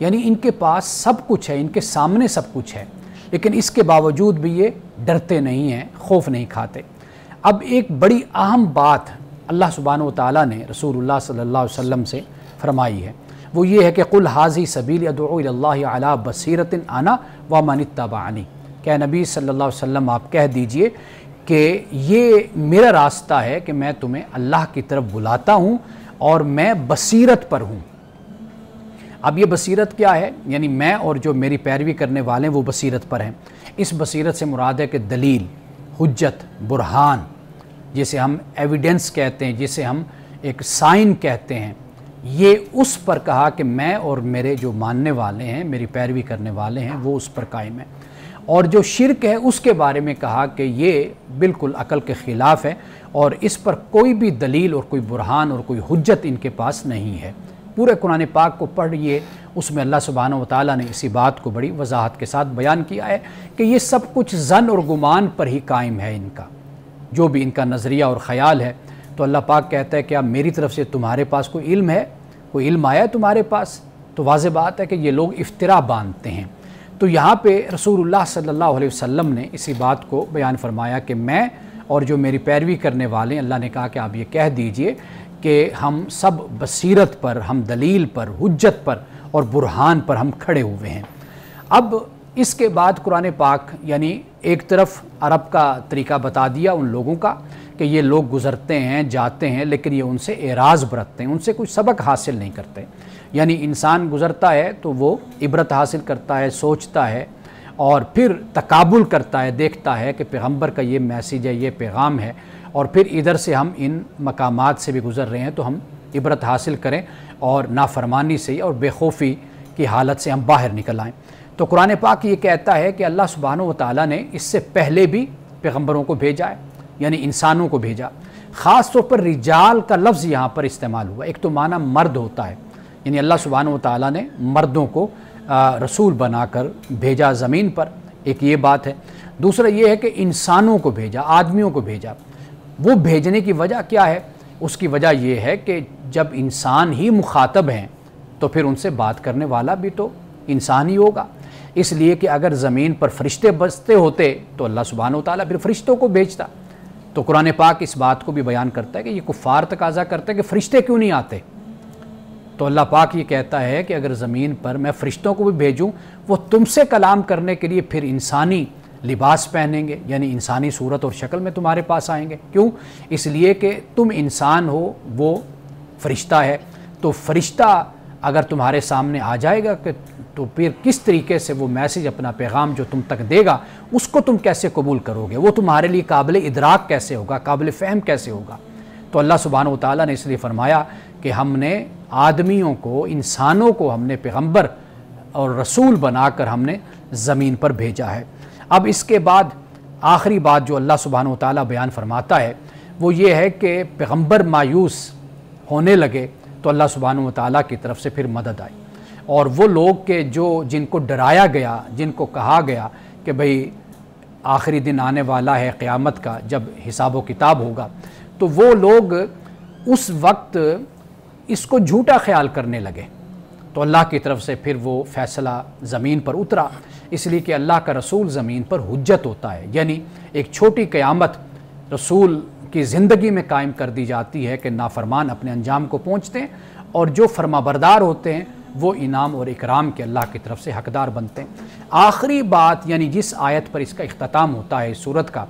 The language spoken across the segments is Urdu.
یعنی ان کے پاس سب کچھ ہے، ان کے سامنے سب کچھ ہے، لیکن اس کے باوجود بھی یہ ڈرتے نہیں ہیں، خوف نہیں کھاتے۔ اب ایک بڑی اہم بات اللہ سبحانہ و تعالیٰ نے رسول اللہ صلی اللہ علیہ وسلم سے فرمائی ہے، وہ یہ ہے کہ قُلْ هَٰذِهِ سَبِيلِي أَدْعُو إِلَى اللَّهِ عَلَىٰ بَصِيرَةٍ أَنَا وَمَنِ اتَّبَعَنِي، کہ نبی صلی اللہ علیہ وسلم آپ کہہ دیجئے کہ یہ میرا راستہ ہے کہ میں تمہیں اللہ کی طرف بلاتا ہوں اور میں بصیرت پر ہوں۔ اب یہ بصیرت کیا ہے؟ یعنی میں اور جو میری پیروی کرنے والے ہیں وہ بصیرت پر ہیں۔ اس بصیرت سے مراد ہے کہ دلیل، حجت، برہان، جسے ہم ایویڈنس کہتے ہیں، جسے ہم ایک سائن کہتے ہیں، یہ اس پر کہا کہ میں اور میرے جو ماننے والے ہیں، میری پیروی کرنے والے ہیں، وہ اس پر قائم ہیں۔ اور جو شرک ہے اس کے بارے میں کہا کہ یہ بالکل عقل کے خلاف ہے اور اس پر کوئی بھی دلیل اور کوئی برہان اور کوئی حجت ان کے پاس نہیں ہے۔ پورے قرآن پاک کو پڑھیے، اس میں اللہ سبحانہ و تعالیٰ نے اسی بات کو بڑی وضاحت کے ساتھ بیان کیا ہے کہ یہ سب کچھ ظن اور گمان پر ہی قائم ہے، ان کا جو بھی ان کا نظریہ اور خیال ہے۔ تو اللہ پاک کہتا ہے کہ اب میری طرف سے تمہارے پاس کوئی علم ہے، کوئی علم آیا ہے تمہارے پاس؟ تو واضح بات ہے کہ یہ لوگ افترا باندھتے ہیں۔ تو یہاں پہ رسول اللہ صلی اللہ علیہ وسلم نے اسی بات کو بیان فرمایا کہ میں اور جو میری پیروی کرنے والے ہیں، اللہ نے کہا کہ آپ یہ کہہ دیجئے کہ ہم سب بصیرت پر، ہم دلیل پر، حجت پر اور برہان پر ہم کھڑے ہوئے ہیں۔ اب اس کے بعد قرآن پاک یعنی ایک طرف عرب کا طریقہ بتا دیا ان لوگوں کا کہ یہ لوگ گزرتے ہیں، جاتے ہیں، لیکن یہ ان سے اعراض برتتے ہیں، ان سے کوئی سبق حاصل نہیں کرتے۔ یعنی انسان گزرتا ہے تو وہ عبرت حاصل کرتا ہے، سوچتا ہے اور پھر تقابل کرتا ہے، دیکھتا ہے کہ پیغمبر کا یہ میسیج ہے، یہ پیغام ہے، اور پھر ادھر سے ہم ان مقامات سے بھی گزر رہے ہیں تو ہم عبرت حاصل کریں اور نافرمانی سے اور بے خوفی کی حالت سے ہم باہر نکل آئیں۔ تو قرآن پاک یہ کہتا ہے کہ اللہ سبحانہ و تعالیٰ نے اس سے پہلے بھی پیغمبروں کو بھیجا ہے، یعنی انسانوں کو بھیجا۔ خاص طور پر رجال کا لفظ یہاں پر استعمال ہوا۔ ایک تو معنی مرد ہوتا ہے، یعنی اللہ سبحانہ و تعالیٰ نے مردوں کو رسول بنا کر بھیجا زمین پر، ایک یہ بات ہے۔ دوسرا یہ ہے کہ انسانوں کو بھیجا، آدمیوں کو بھیجا۔ وہ بھیجنے کی وجہ کیا ہے؟ اس کی وجہ یہ ہے کہ جب انسان ہی مخاطب ہیں تو پھر ان سے بات کرنے والا بھی تو انسان ہی ہوگا۔ اس لیے کہ اگر زمین پر فرشتے بستے ہوتے تو اللہ سبحانہ و تعالیٰ پھر فرشتوں کو بھیجتا۔ تو قرآن پاک اس بات کو بھی بیان کرتا ہے کہ یہ کفار تقاضا کرتے ہیں کہ فرشتے کیوں نہیں آتے؟ تو اللہ پاک یہ کہتا ہے کہ اگر زمین پر میں فرشتوں کو بھی بھیجوں، وہ تم سے کلام کرنے کے لیے پھر انسانی لباس پہنیں گے، یعنی انسانی صورت اور شکل میں تمہارے پاس آئیں گے۔ کیوں؟ اس لیے کہ تم انسان ہو، وہ فرشتہ ہے۔ تو فرشتہ اگر تمہارے سامنے آ جائے گا کہ تو پھر کس طریقے سے وہ میسیج، اپنا پیغام جو تم تک دے گا، اس کو تم کیسے قبول کرو گے؟ وہ تمہارے لیے قابل ادراک کیسے ہوگا، قابل فہم کیسے ہوگا؟ تو اللہ سبحانہ و تعالیٰ نے اس لیے فرمایا کہ ہم نے آدمیوں کو، انسانوں کو ہم نے پیغمبر اور رسول بنا کر ہم نے زمین پر بھیجا ہے۔ اب اس کے بعد آخری بات جو اللہ سبحانہ و تعالیٰ بیان فرماتا ہے وہ یہ ہے کہ پیغمبر مایوس ہونے لگے تو اللہ سبحانہ و تعالیٰ کی طرف سے پھر مدد آئی، اور وہ لوگ کہ جن کو ڈرایا گیا، جن کو کہا گیا کہ بھئی آخری دن آنے والا ہے قیامت کا، جب حساب و کتاب ہوگا، تو وہ لوگ اس وقت اس کو جھوٹا خیال کرنے لگے۔ تو اللہ کی طرف سے پھر وہ فیصلہ زمین پر اترا، اس لیے کہ اللہ کا رسول زمین پر حجت ہوتا ہے، یعنی ایک چھوٹی قیامت رسول کی زندگی میں قائم کر دی جاتی ہے کہ نافرمان اپنے انجام کو پہنچتے ہیں اور جو فرما بردار ہوتے ہیں وہ انعام اور اکرام کے اللہ کی طرف سے حقدار بنتے ہیں۔ آخری بات یعنی جس آیت پر اس کا اختتام ہوتا ہے سورت کا،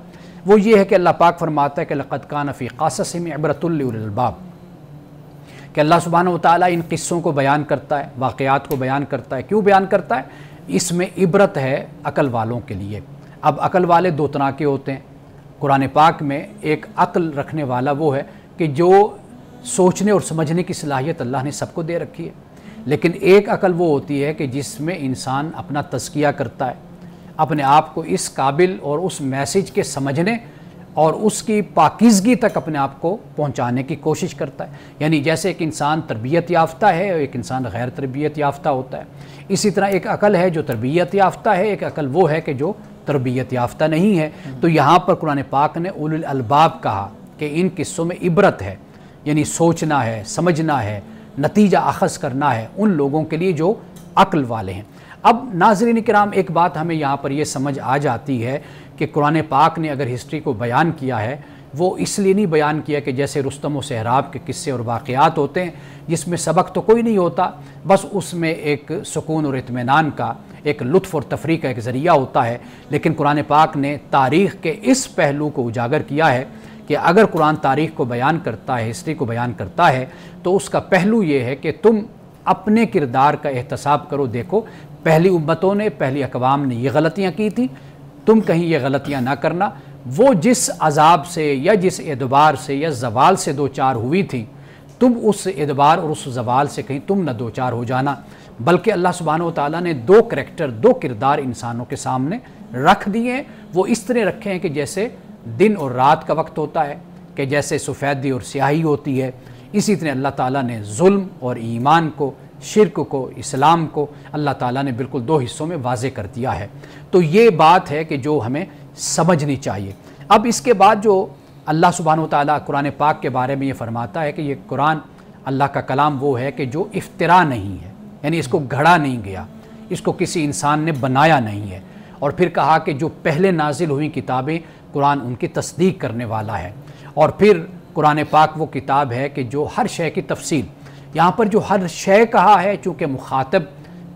وہ یہ ہے کہ اللہ پاک فرماتا ہے کہ لَقَدْ كَانَ فِي قَصَصِهِمْ عِبْرَةٌ لِأُولِي الْأَلْبَابِ، کہ اللہ سبحانہ و تعالیٰ ان قصوں کو بیان کرتا ہے، واقعات کو بیان کرتا ہے۔ کیوں بیان کرتا ہے؟ اس میں عبرت ہے عقل والوں کے لیے۔ اب عقل والے دو طرح کے ہوتے ہیں قرآن پاک میں۔ ایک عقل رکھنے والا وہ ہے کہ جو سوچنے اور سمجھنے کی صلاحیت اللہ نے سب کو دے رکھی ہے، لیکن ایک عقل وہ ہوتی ہے کہ جس میں انسان اپنا تزکیہ کرتا ہے، اپنے آپ کو اس قابل اور اس میسیج کے سمجھنے اور اس کی پاکیزگی تک اپنے آپ کو پہنچانے کی کوشش کرتا ہے۔ یعنی جیسے ایک انسان تربیت یافتہ ہے اور ایک انسان غیر تربیت یافتہ ہوتا ہے، اسی طرح ایک عقل ہے جو تربیت یافتہ ہے، ایک عقل وہ ہے کہ جو تربیت یافتہ نہیں ہے۔ تو یہاں پر قرآن پاک نے اولو الالباب کہا کہ ان قصوں میں عبرت ہے، یعنی سوچنا ہے، سمجھنا ہے، نتیجہ اخذ کرنا ہے ان لوگوں کے لیے جو عقل والے ہیں۔ اب ناظرین کرام ایک بات ہمیں یہاں پر یہ سمجھ آ جاتی ہے کہ قرآن پاک نے اگر ہسٹری کو بیان کیا ہے وہ اس لیے نہیں بیان کیا کہ جیسے رستم و سہراب کے قصے اور واقعات ہوتے ہیں جس میں سبق تو کوئی نہیں ہوتا، بس اس میں ایک سکون اور اطمینان کا ایک لطف اور تفریح کا ایک ذریعہ ہوتا ہے، لیکن قرآن پاک نے تاریخ کے اس پہلو کو اجاگر کیا ہے کہ اگر قرآن تاریخ کو بیان کرتا ہے، ہسٹری کو بیان کرتا ہے، تو اس کا پہلو یہ ہے کہ تم اپنے کردار کا احتساب کرو، دیکھو پہلی امتوں نے، پہلی اقوام نے یہ غلطیاں کی تھی، تم کہیں یہ غلطیاں نہ کرنا۔ وہ جس عذاب سے یا جس ادبار سے یا زوال سے دو چار ہوئی تھی، تم اس ادبار اور اس زوال سے کہیں تم نہ دو چار ہو جانا، بلکہ اللہ سبحانہ و تعالیٰ نے دو کریکٹر، دو کردار انسانوں کے سامنے رکھ دیے ہیں۔ وہ اس طرح رکھے ہیں کہ جیسے دن اور رات کا وقت ہوتا ہے، کہ جیسے سفیدی اور سیاہی ہوتی ہے، اسی طرح اللہ تعالیٰ نے ظلم اور ایمان کو، شرک کو، اسلام کو اللہ تعالیٰ نے بالکل دو حصوں میں واضح کر دیا ہے۔ تو یہ بات ہے کہ جو ہمیں سمجھنی چاہیے۔ اب اس کے بعد جو اللہ سبحانہ و تعالیٰ قرآن پاک کے بارے میں یہ فرماتا ہے کہ یہ قرآن اللہ کا کلام وہ ہے کہ جو افتراء نہیں ہے، یعنی اس کو گھڑا نہیں گیا، اس کو کسی انسان نے بنایا نہیں ہے، اور پھر کہا کہ جو پہلے نازل ہوئی کتابیں قرآن ان کی تصدیق کرنے والا ہے، اور پھر قرآن پاک وہ کتاب ہے کہ جو ہر شے کی تفصیل، یہاں پر جو ہر شے کہا ہے چونکہ مخاطب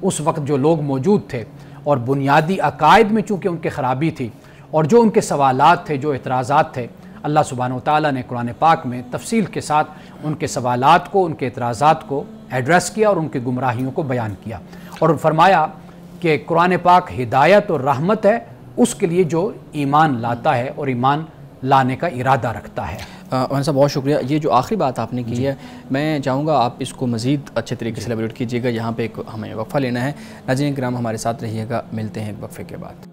اس وقت جو لوگ موجود تھے اور بنیادی عقائد میں چونکہ ان کی خرابی تھی اور جو ان کے سوالات تھے، جو اعتراضات تھے، اللہ سبحانہ و تعالیٰ نے قرآن پاک میں تفصیل کے ساتھ ان کے سوالات کو، ان کے اعتراضات کو ایڈریس کیا اور ان کی گمراہیوں کو بیان کیا، اور فرمایا کہ قرآن پاک ہدایت اور رحمت ہے اس کے لیے جو ایمان لاتا ہے اور ایمان لانے کا ارادہ رکھتا ہے۔ مولانا صاحب بہت شکریہ۔ یہ جو آخری بات آپ نے کی ہے، میں چاہوں گا آپ اس کو مزید اچھے طریقے سے ایلیبریٹ کیجیے گا۔ یہاں پہ ایک ہمیں وقفہ لینا ہے۔ ناظرین کرام ہمارے ساتھ رہیے گا، ملتے ہیں ایک وقفے کے بعد۔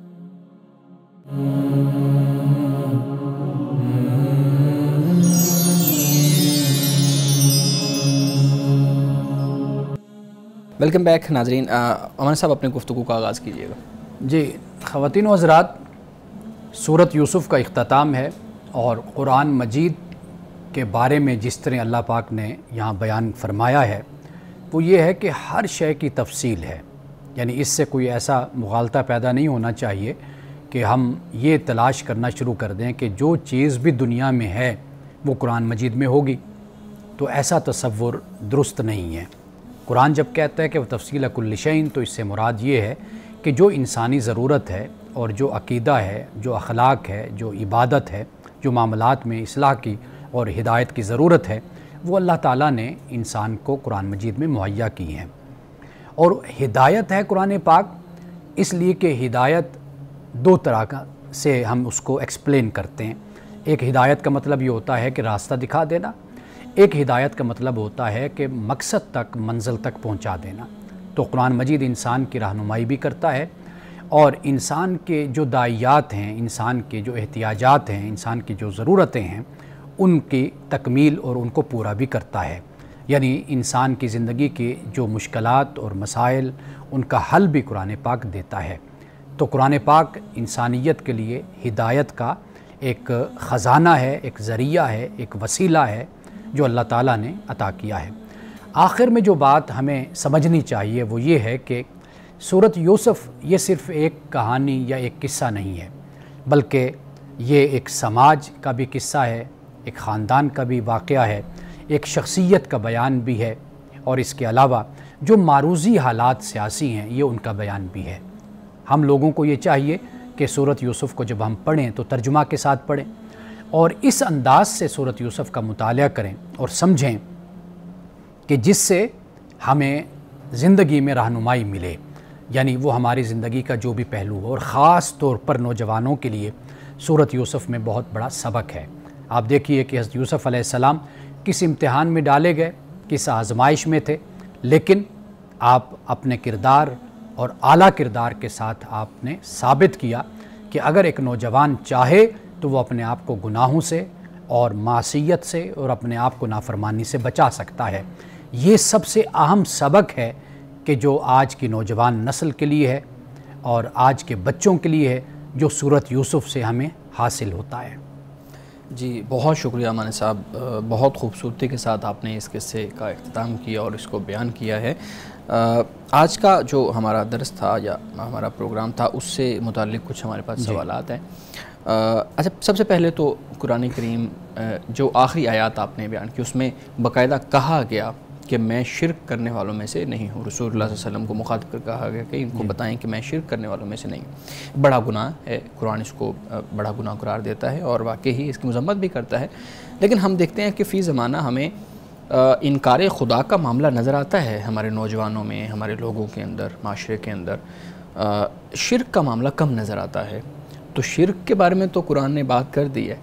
ویلکم بیک ناظرین۔ مولانا صاحب اپنے گفتگو کا آغاز کیجیے گا۔ جی خواتین و حضرات، سورۃ یوسف کا اختتام ہے، اور قرآن مجید کے بارے میں جس طرح اللہ پاک نے یہاں بیان فرمایا ہے وہ یہ ہے کہ ہر شے کی تفصیل ہے، یعنی اس سے کوئی ایسا مغالطہ پیدا نہیں ہونا چاہیے کہ ہم یہ تلاش کرنا شروع کر دیں کہ جو چیز بھی دنیا میں ہے وہ قرآن مجید میں ہوگی، تو ایسا تصور درست نہیں ہے۔ قرآن جب کہتا ہے کہ وہ تفصیل کل شیء، تو اس سے مراد یہ ہے کہ جو انسانی ضرورت ہے اور جو عقیدہ ہے، جو اخلاق ہے، جو عبادت ہے، جو معاملات میں اصلاح کی اور ہدایت کی ضرورت ہے، وہ اللہ تعالیٰ نے انسان کو قرآن مجید میں مہیا کی ہیں۔ اور ہدایت ہے قرآن پاک، اس لیے کہ ہدایت دو طرح کا سے ہم اس کو ایکسپلین کرتے ہیں۔ ایک ہدایت کا مطلب یہ ہوتا ہے کہ راستہ دکھا دینا، ایک ہدایت کا مطلب ہوتا ہے کہ مقصد تک، منزل تک پہنچا دینا۔ تو قرآن مجید انسان کی رہنمائی بھی کرتا ہے، اور انسان کے جو داعیات ہیں، انسان کے جو احتیاجات ہیں، انسان کی جو ضرورتیں ہیں، ان کی تکمیل اور ان کو پورا بھی کرتا ہے۔ یعنی انسان کی زندگی کے جو مشکلات اور مسائل، ان کا حل بھی قرآن پاک دیتا ہے۔ تو قرآن پاک انسانیت کے لیے ہدایت کا ایک خزانہ ہے، ایک ذریعہ ہے، ایک وسیلہ ہے جو اللہ تعالیٰ نے عطا کیا ہے۔ آخر میں جو بات ہمیں سمجھنی چاہیے وہ یہ ہے کہ سورۃ یوسف یہ صرف ایک کہانی یا ایک قصہ نہیں ہے، بلکہ یہ ایک سماج کا بھی قصہ ہے، ایک خاندان کا بھی واقعہ ہے، ایک شخصیت کا بیان بھی ہے، اور اس کے علاوہ جو معروضی حالات سیاسی ہیں یہ ان کا بیان بھی ہے۔ ہم لوگوں کو یہ چاہیے کہ سورۃ یوسف کو جب ہم پڑھیں تو ترجمہ کے ساتھ پڑھیں، اور اس انداز سے سورۃ یوسف کا مطالعہ کریں اور سمجھیں کہ جس سے ہمیں زندگی میں رہنمائی ملے، یعنی وہ ہماری زندگی کا جو بھی پہلو ہو، اور خاص طور پر نوجوانوں کے لیے سورۃ یوسف میں بہت بڑا سبق ہے۔ آپ دیکھیے کہ حضرت یوسف علیہ السلام کس امتحان میں ڈالے گئے، کس آزمائش میں تھے، لیکن آپ اپنے کردار اور اعلیٰ کردار کے ساتھ آپ نے ثابت کیا کہ اگر ایک نوجوان چاہے تو وہ اپنے آپ کو گناہوں سے اور معصیت سے اور اپنے آپ کو نافرمانی سے بچا سکتا ہے۔ یہ سب سے اہم سبق ہے کہ جو آج کی نوجوان نسل کے لیے ہے اور آج کے بچوں کے لیے ہے، جو سورۃ یوسف سے ہمیں حاصل ہوتا ہے۔ جی بہت شکریہ مانی صاحب، بہت خوبصورتی کے ساتھ آپ نے اس قصے کا اختتام کیا اور اس کو بیان کیا ہے۔ آج کا جو ہمارا درس تھا یا ہمارا پروگرام تھا اس سے متعلق کچھ ہمارے پاس سوالات ہیں۔ اچھا، سب سے پہلے تو قرآن کریم جو آخری آیات آپ نے بیان کی اس میں باقاعدہ کہا گیا کہ میں شرک کرنے والوں میں سے نہیں ہوں، رسول اللہ صلی اللہ علیہ وسلم کو مخاطب کر کہا گیا کہ ان کو بتائیں کہ میں شرک کرنے والوں میں سے نہیں ہوں۔ بڑا گناہ ہے، قرآن اس کو بڑا گناہ قرار دیتا ہے اور واقعی اس کی مذمت بھی کرتا ہے، لیکن ہم دیکھتے ہیں کہ فی زمانہ ہمیں انکار خدا کا معاملہ نظر آتا ہے ہمارے نوجوانوں میں، ہمارے لوگوں کے اندر، معاشرے کے اندر شرک کا معاملہ کم نظر آتا ہے۔ تو شرک کے بارے میں تو قرآن نے بات کر دی ہے،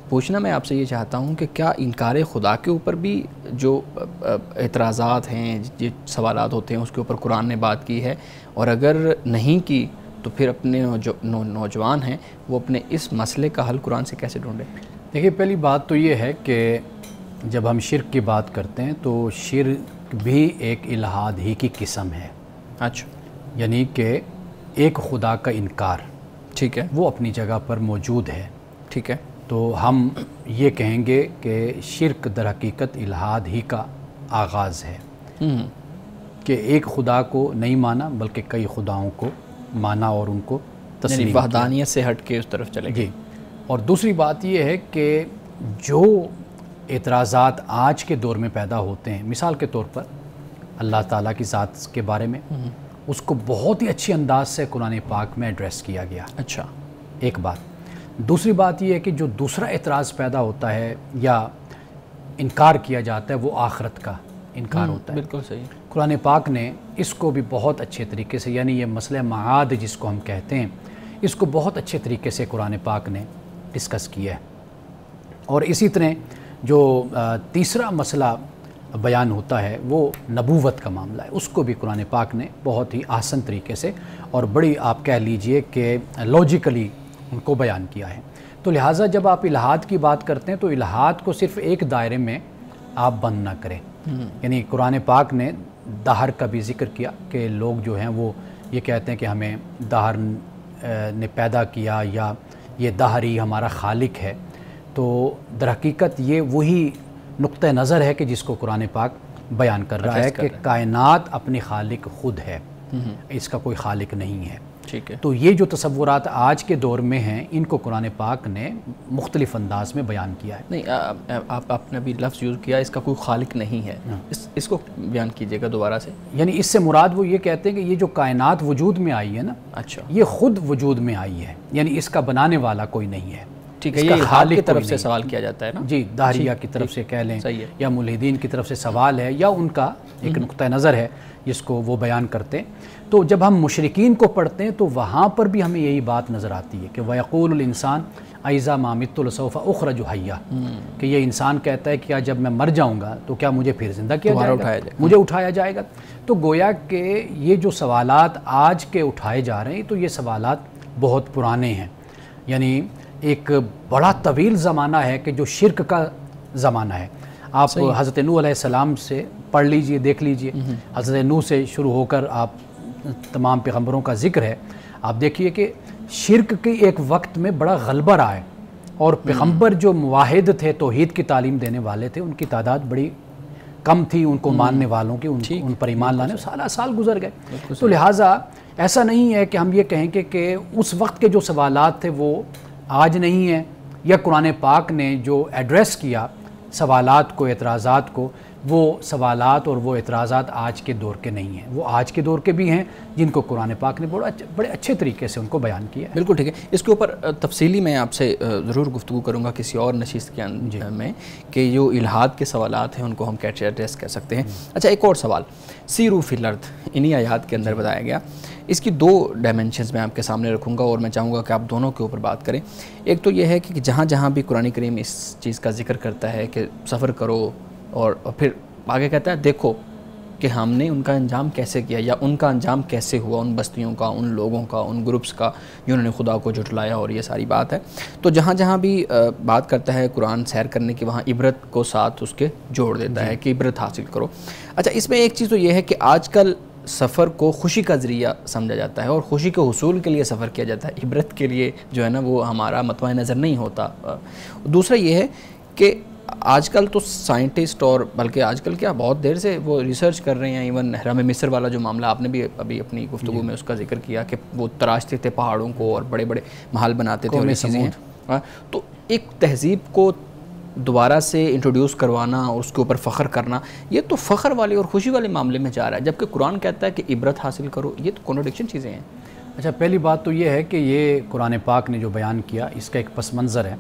پوچھنا میں آپ سے یہ چاہتا ہوں کہ کیا انکار خدا کے اوپر بھی جو اعتراضات ہیں، جو سوالات ہوتے ہیں، اس کے اوپر قرآن نے بات کی ہے؟ اور اگر نہیں کی تو پھر اپنے جو نوجوان ہیں وہ اپنے اس مسئلے کا حل قرآن سے کیسے ڈھونڈیں؟ دیکھیے، پہلی بات تو یہ ہے کہ جب ہم شرک کی بات کرتے ہیں تو شرک بھی ایک الہاد ہی کی قسم ہے۔ اچھا، یعنی کہ ایک خدا کا انکار، ٹھیک ہے، وہ اپنی جگہ پر موجود ہے۔ ٹھیک ہے، تو ہم یہ کہیں گے کہ شرک در حقیقت الہاد ہی کا آغاز ہے، کہ ایک خدا کو نہیں مانا بلکہ کئی خداؤں کو مانا اور ان کو تسلیم یعنی وحدانیت سے ہٹ کے اس طرف چلے گئے۔ جی، اور دوسری بات یہ ہے کہ جو اعتراضات آج کے دور میں پیدا ہوتے ہیں، مثال کے طور پر اللہ تعالیٰ کی ذات کے بارے میں، اس کو بہت ہی اچھی انداز سے قرآن پاک میں ایڈریس کیا گیا۔ اچھا، ایک بات۔ دوسری بات یہ ہے کہ جو دوسرا اعتراض پیدا ہوتا ہے یا انکار کیا جاتا ہے وہ آخرت کا انکار ہوتا ہے۔ بالکل صحیح۔ قرآن پاک نے اس کو بھی بہت اچھے طریقے سے، یعنی یہ مسئلہ معاد جس کو ہم کہتے ہیں، اس کو بہت اچھے طریقے سے قرآن پاک نے ڈسکس کیا ہے۔ اور اسی طرح جو تیسرا مسئلہ بیان ہوتا ہے وہ نبوت کا معاملہ ہے، اس کو بھی قرآن پاک نے بہت ہی آسان طریقے سے اور بڑی آپ کہہ لیجئے کہ لاجیکلی ان کو بیان کیا ہے۔ تو لہٰذا جب آپ الہاد کی بات کرتے ہیں تو الہاد کو صرف ایک دائرے میں آپ بند نہ کریں۔ یعنی قرآن پاک نے دہر کا بھی ذکر کیا کہ لوگ جو ہیں وہ یہ کہتے ہیں کہ ہمیں دہر نے پیدا کیا یا یہ دہر ہی ہمارا خالق ہے۔ تو در حقیقت یہ وہی نقطہ نظر ہے کہ جس کو قرآن پاک بیان کر رہا ہے کہ کائنات اپنی خالق خود ہے، اس کا کوئی خالق نہیں ہے۔ ٹھیک ہے، تو یہ جو تصورات آج کے دور میں ہیں ان کو قرآن پاک نے مختلف انداز میں بیان کیا ہے۔ نہیں، آپ نے ابھی لفظ یوز کیا اس کا کوئی خالق نہیں ہے، اس کو بیان کیجئے گا دوبارہ سے۔ یعنی اس سے مراد وہ یہ کہتے ہیں کہ یہ جو کائنات وجود میں آئی ہے نا، اچھا، یہ خود وجود میں آئی ہے، یعنی اس کا بنانے والا کوئی نہیں ہے۔ ٹھیک ہے، یہ الہاد کی طرف سے سوال کیا جاتا ہے نا؟ جی، داہریہ کی طرف سے کہہ لیں یا ملحدین کی طرف سے سوال ہے یا ان کا ایک نقطہ نظر ہے جس کو وہ بیان کرتے ہیں۔ تو جب ہم مشرکین کو پڑھتے ہیں تو وہاں پر بھی ہمیں یہی بات نظر آتی ہے کہ وَيَقُولُ الْإِنسَانُ أَإِذَا مَا مِتُّ لَسَوْفَ أُخْرَجُ حَيًّا، کہ یہ انسان کہتا ہے کہ کیا جب میں مر جاؤں گا تو کیا مجھے پھر زندہ کیا جائے گا، مجھے اٹھایا جائے گا۔ تو گویا کہ یہ جو سوالات آج کے اٹھائے جا رہے ہیں تو یہ سوالات بہت پرانے ہیں، یعنی ایک بڑا طویل زمانہ ہے کہ جو شرک کا زمانہ ہے۔ آپ حضرت نوح علیہ السلام سے پڑھ لیجئے، دیکھ لیجئے، حضرت نوح سے شروع ہو کر آپ تمام پیغمبروں کا ذکر ہے، آپ دیکھیے کہ شرک کے ایک وقت میں بڑا غلبہ رہا ہے اور پیغمبر جو موحد تھے، توحید کی تعلیم دینے والے تھے، ان کی تعداد بڑی کم تھی، ان کو ماننے والوں کی، ان پر ایمان لانے سالہ سال گزر گئے۔ تو لہٰذا ایسا نہیں ہے کہ ہم یہ کہیں کہ اس وقت کے جو سوالات تھے وہ آج نہیں ہیں، یا قرآن پاک نے جو ایڈریس کیا سوالات کو، اعتراضات کو، وہ سوالات اور وہ اعتراضات آج کے دور کے نہیں ہیں، وہ آج کے دور کے بھی ہیں جن کو قرآن پاک نے بڑے اچھے طریقے سے ان کو بیان کیا ہے۔ بالکل ٹھیک ہے، اس کے اوپر تفصیلی میں آپ سے ضرور گفتگو کروں گا کسی اور نشست کے اندر میں کہ جو الہاد کے سوالات ہیں ان کو ہم کیسے ایڈریس کر سکتے ہیں۔ اچھا، ایک اور سوال، سیروا فی الارض انہی آیات کے اندر بتایا گیا، اس کی دو ڈائمنشنز میں آپ کے سامنے رکھوں گا اور میں چاہوں گا کہ آپ دونوں کے اوپر بات کریں۔ ایک تو یہ ہے کہ جہاں جہاں بھی قرآن کریم اس چیز کا ذکر کرتا ہے کہ سفر کرو اور پھر آگے کہتا ہے دیکھو کہ ہم نے ان کا انجام کیسے کیا یا ان کا انجام کیسے ہوا، ان بستیوں کا، ان لوگوں کا، ان گروپس کا جنہوں نے خدا کو جھٹلایا، اور یہ ساری بات ہے۔ تو جہاں جہاں بھی بات کرتا ہے قرآن سیر کرنے کی، وہاں عبرت کو ساتھ اس کے جوڑ دیتا ہے کہ عبرت حاصل کرو۔ اچھا، اس میں ایک چیز تو یہ ہے کہ آج کل سفر کو خوشی کا ذریعہ سمجھا جاتا ہے اور خوشی کے حصول کے لیے سفر کیا جاتا ہے، عبرت کے لیے جو ہے نا وہ ہمارا مطمع نظر نہیں ہوتا۔ دوسرا یہ ہے کہ آج کل تو سائنٹسٹ اور بلکہ آج کل کیا بہت دیر سے وہ ریسرچ کر رہے ہیں، ایون اہرام مصر والا جو معاملہ آپ نے بھی ابھی اپنی گفتگو میں اس کا ذکر کیا کہ وہ تراشتے تھے پہاڑوں کو اور بڑے بڑے محل بناتے تھے اور یہ چیزیں ہیں، تو ایک تہذیب کو دوبارہ سے انٹروڈیوس کروانا اور اس کے اوپر فخر کرنا، یہ تو فخر والے اور خوشی والے معاملے میں جا رہا ہے، جبکہ قرآن کہتا ہے کہ عبرت حاصل کرو۔ یہ تو کنٹراڈکشن چیزیں ہیں۔ اچھا، پہلی بات تو یہ ہے کہ یہ قرآن پاک نے جو بیان کیا اس کا ایک پس منظر ہے،